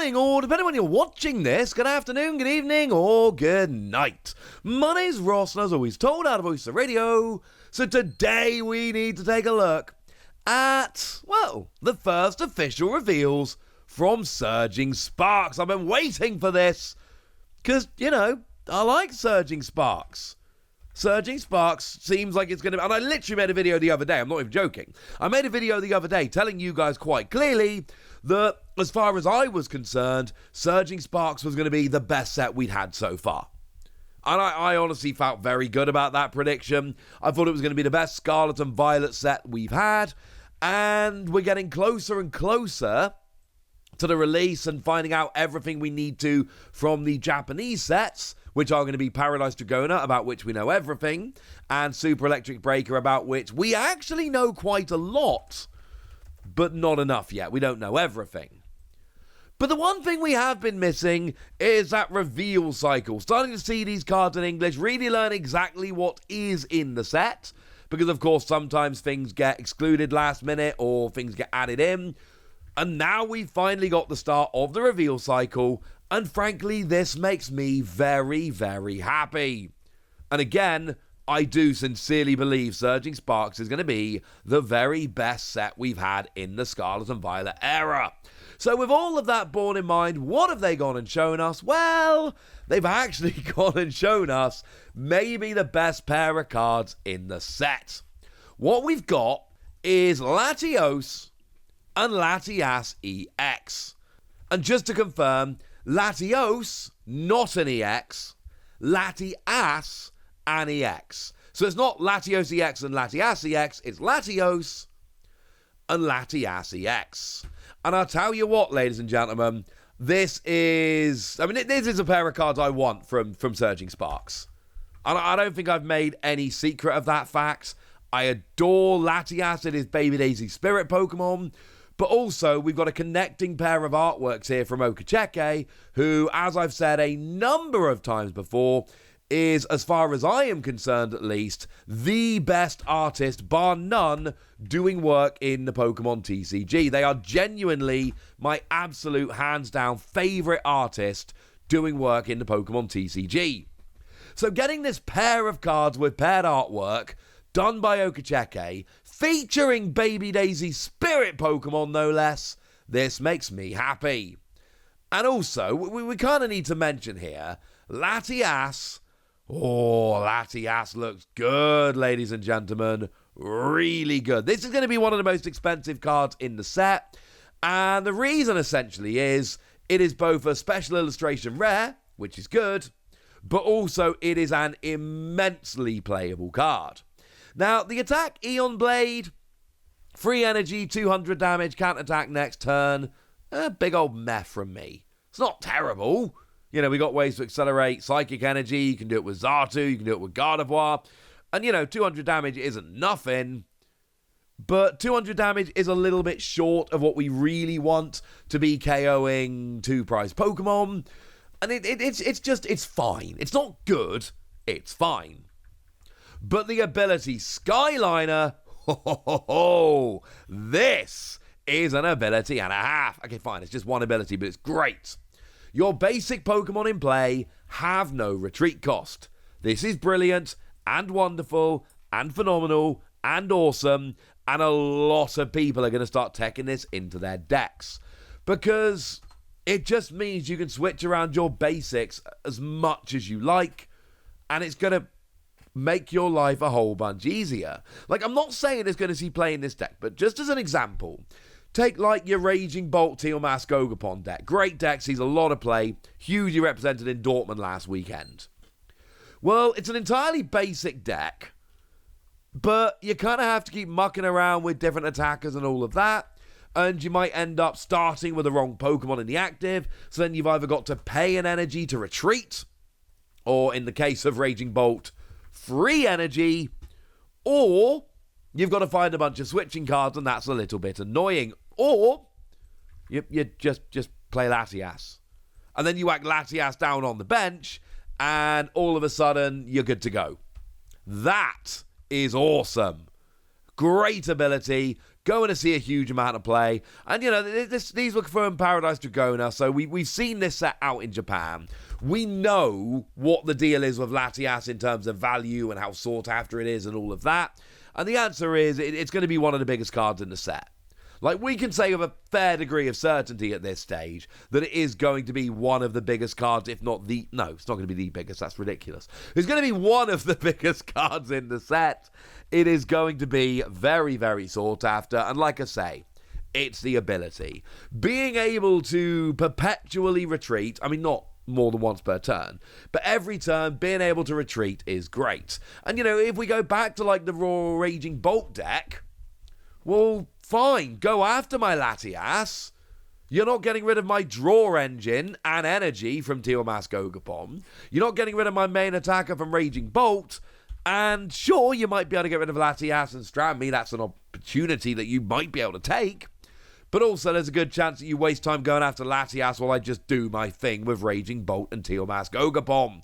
morning, or depending on when you're watching this, good afternoon, good evening, or good night. My name's Ross, and as always, told out of Voice of Radio. So today we need to take a look at, well, the first official reveals from Surging Sparks. I've been waiting for this, because, I like Surging Sparks. Surging Sparks seems like it's going to... And I literally made a video the other day. I'm not even joking. I made a video the other day telling you guys quite clearly that, as far as I was concerned, Surging Sparks was going to be the best set we'd had so far. And I honestly felt very good about that prediction. I thought it was going to be the best Scarlet and Violet set we've had. And we're getting closer and closer to the release and finding out everything we need to from the Japanese sets, which are going to be Paradise Dragona, about which we know everything, and Super Electric Breaker, about which we actually know quite a lot, but not enough yet. We don't know everything. But the one thing we have been missing is that reveal cycle. Starting to see these cards in English, really learn exactly what is in the set, because of course sometimes things get excluded last minute or things get added in. And now we've finally got the start of the reveal cycle, and frankly, this makes me very, very happy. And again, I do sincerely believe Surging Sparks is going to be the very best set we've had in the Scarlet and Violet era. So with all of that borne in mind, what have they gone and shown us? Well, they've actually gone and shown us maybe the best pair of cards in the set. What we've got is Latios and Latias EX. And just to confirm, Latios, not an EX, Latias, an EX. So it's not Latios EX and Latias EX, it's Latios and Latias EX. And I'll tell you what, ladies and gentlemen, this is a pair of cards I want from Surging Sparks. And I don't think I've made any secret of that fact. I adore Latias and his Baby Daisy Spirit Pokemon. But also, we've got a connecting pair of artworks here from Okacheke, who, as I've said a number of times before, is, as far as I am concerned at least, the best artist, bar none, doing work in the Pokemon TCG. They are genuinely my absolute, hands-down, favourite artist doing work in the Pokemon TCG. So getting this pair of cards with paired artwork, done by Okacheke, featuring Baby Daisy Spirit Pokemon, no less, this makes me happy. And also, we kind of need to mention here, Latias. Oh, Latias looks good, ladies and gentlemen. Really good. This is going to be one of the most expensive cards in the set. And the reason, essentially, is it is both a special illustration rare, which is good, but also it is an immensely playable card. Now, the attack, Eon Blade, free energy, 200 damage, counterattack next turn. A big old meh from me. It's not terrible. We got ways to accelerate Psychic Energy. You can do it with Xatu. You can do it with Gardevoir. And, 200 damage isn't nothing. But 200 damage is a little bit short of what we really want to be KOing two-prize Pokemon. And it's fine. It's not good. It's fine. But the ability Skyliner, this is an ability and a half. Okay, fine, it's just one ability, but it's great. Your basic Pokemon in play have no retreat cost. This is brilliant and wonderful and phenomenal and awesome, and a lot of people are going to start taking this into their decks. Because it just means you can switch around your basics as much as you like, and it's going to make your life a whole bunch easier. I'm not saying it's going to see play in this deck, but just as an example, take your Raging Bolt Teal'c Gogapon deck. Great deck, sees a lot of play, hugely represented in Dortmund last weekend. Well, it's an entirely basic deck, but you kind of have to keep mucking around with different attackers and all of that, and you might end up starting with the wrong Pokemon in the active, so then you've either got to pay an energy to retreat, or in the case of Raging Bolt, free energy, or you've got to find a bunch of switching cards, and that's a little bit annoying. Or you just play Latias, and then you whack Latias down on the bench, and all of a sudden you're good to go. That is awesome. Great ability, going to see a huge amount of play. And, these were from Paradise Dragona, so we've seen this set out in Japan. We know what the deal is with Latias in terms of value and how sought after it is and all of that. And the answer is it's going to be one of the biggest cards in the set. Like, we can say with a fair degree of certainty at this stage that it is going to be one of the biggest cards, if not the... No, it's not going to be the biggest. That's ridiculous. It's going to be one of the biggest cards in the set. It is going to be very, very sought after. And like I say, it's the ability. Being able to perpetually retreat, I mean, not more than once per turn, but every turn being able to retreat is great. And, if we go back to, like, the Raw Raging Bolt deck, well, fine, go after my Latias. You're not getting rid of my draw engine and energy from Tiamat's Gogapon. You're not getting rid of my main attacker from Raging Bolt. And sure, you might be able to get rid of Latias and strand me. That's an opportunity that you might be able to take. But also, there's a good chance that you waste time going after Latias while I just do my thing with Raging Bolt and Tiamat's Gogapon.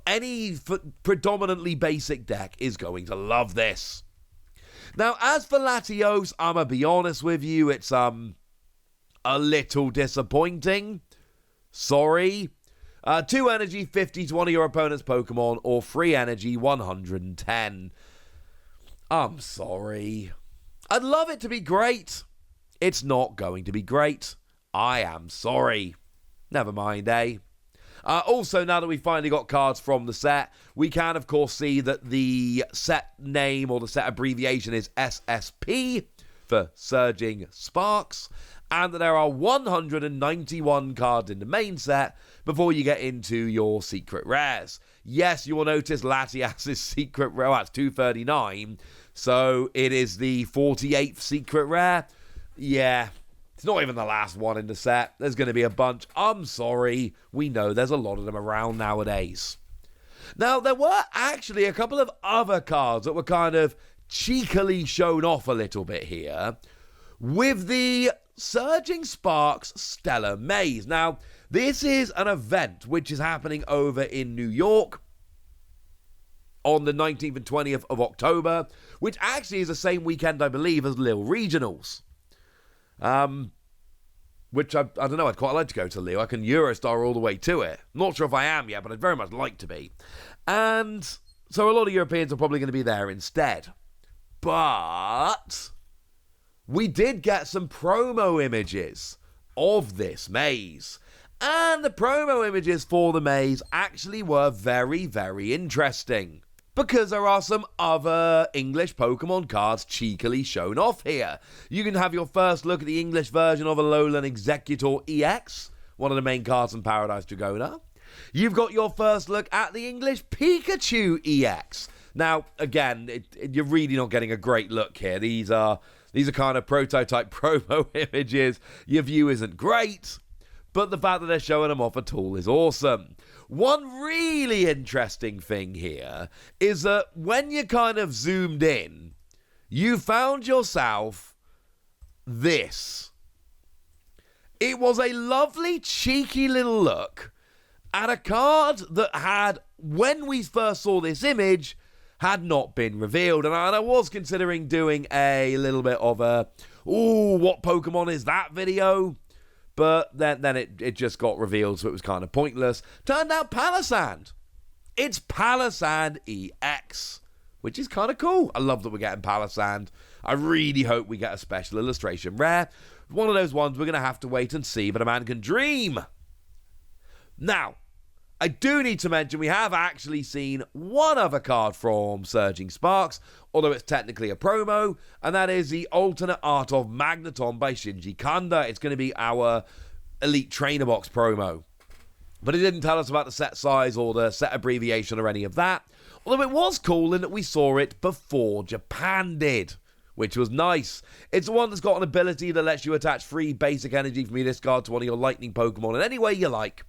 Any predominantly basic deck is going to love this. Now, as for Latios, I'm going to be honest with you, it's a little disappointing. Sorry. 2 energy, 50 to one of your opponent's Pokemon, or 3 energy, 110. I'm sorry. I'd love it to be great. It's not going to be great. I am sorry. Never mind, eh? Also, now that we've finally got cards from the set, we can, of course, see that the set name or the set abbreviation is SSP for Surging Sparks, and that there are 191 cards in the main set before you get into your secret rares. Yes, you will notice Latias' secret rare, that's 239, so it is the 48th secret rare. Yeah. It's not even the last one in the set. There's going to be a bunch. I'm sorry. We know there's a lot of them around nowadays. Now, there were actually a couple of other cards that were kind of cheekily shown off a little bit here with the Surging Sparks Stellar Maze. Now, this is an event which is happening over in New York on the 19th and 20th of October, which actually is the same weekend, I believe, as Lille Regionals. Which I don't know, I'd quite like to go to Leo. I can Eurostar all the way to it. Not sure if I am yet, but I'd very much like to be. And so a lot of Europeans are probably going to be there instead. But we did get some promo images of this maze. And the promo images for the maze actually were very, very interesting. Because there are some other English Pokemon cards cheekily shown off here. You can have your first look at the English version of Alolan Executor EX, one of the main cards in Paradise Dragona. You've got your first look at the English Pikachu EX. Now, again, you're really not getting a great look here. These are kind of prototype promo images. Your view isn't great, but the fact that they're showing them off at all is awesome. One really interesting thing here is that when you kind of zoomed in, you found yourself this. It was a lovely, cheeky little look at a card that had, when we first saw this image, had not been revealed. And I was considering doing a little bit of a, ooh, what Pokemon is that video? But then it just got revealed, so it was kind of pointless. Turned out Palisand. It's Palisand EX, which is kind of cool. I love that we're getting Palisand. I really hope we get a special illustration rare. One of those ones we're going to have to wait and see, but a man can dream. Now, I do need to mention we have actually seen one other card from Surging Sparks, although it's technically a promo, and that is the Alternate Art of Magneton by Shinji Kanda. It's going to be our Elite Trainer Box promo. But it didn't tell us about the set size or the set abbreviation or any of that, although it was cool in that we saw it before Japan did, which was nice. It's the one that's got an ability that lets you attach free basic energy from your discard to one of your lightning Pokemon in any way you like.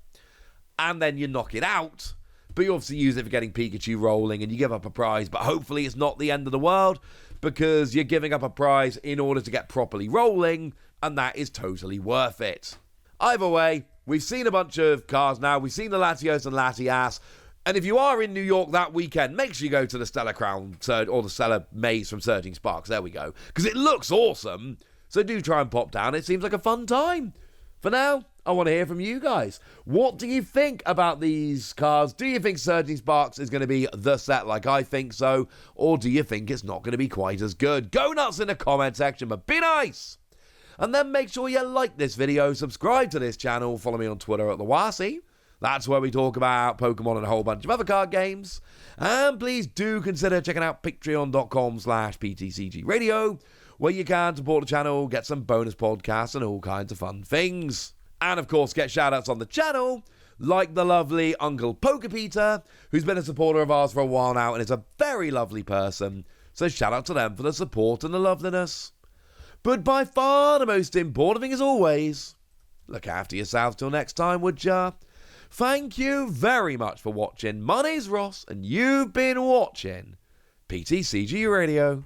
And then you knock it out, but you obviously use it for getting Pikachu rolling and you give up a prize, but hopefully it's not the end of the world because you're giving up a prize in order to get properly rolling, and that is totally worth it. Either way, we've seen a bunch of cards now. We've seen the Latios and Latias. And if you are in New York that weekend, make sure you go to the Stellar Crown or the Stellar Maze from Surging Sparks. There we go. Because it looks awesome. So do try and pop down. It seems like a fun time. For now, I want to hear from you guys. What do you think about these cards? Do you think Surging Sparks is going to be the set like I think so? Or do you think it's not going to be quite as good? Go nuts in the comment section, but be nice. And then make sure you like this video, subscribe to this channel, follow me on Twitter at @TheWasi. That's where we talk about Pokemon and a whole bunch of other card games. And please do consider checking out patreon.com/PTCG Radio, where you can support the channel, get some bonus podcasts and all kinds of fun things. And of course, get shout-outs on the channel, like the lovely Uncle Pokepeter, who's been a supporter of ours for a while now and is a very lovely person. So shout out to them for the support and the loveliness. But by far the most important thing as always, look after yourselves till next time, would ya? Thank you very much for watching. My name's Ross, and you've been watching PTCG Radio.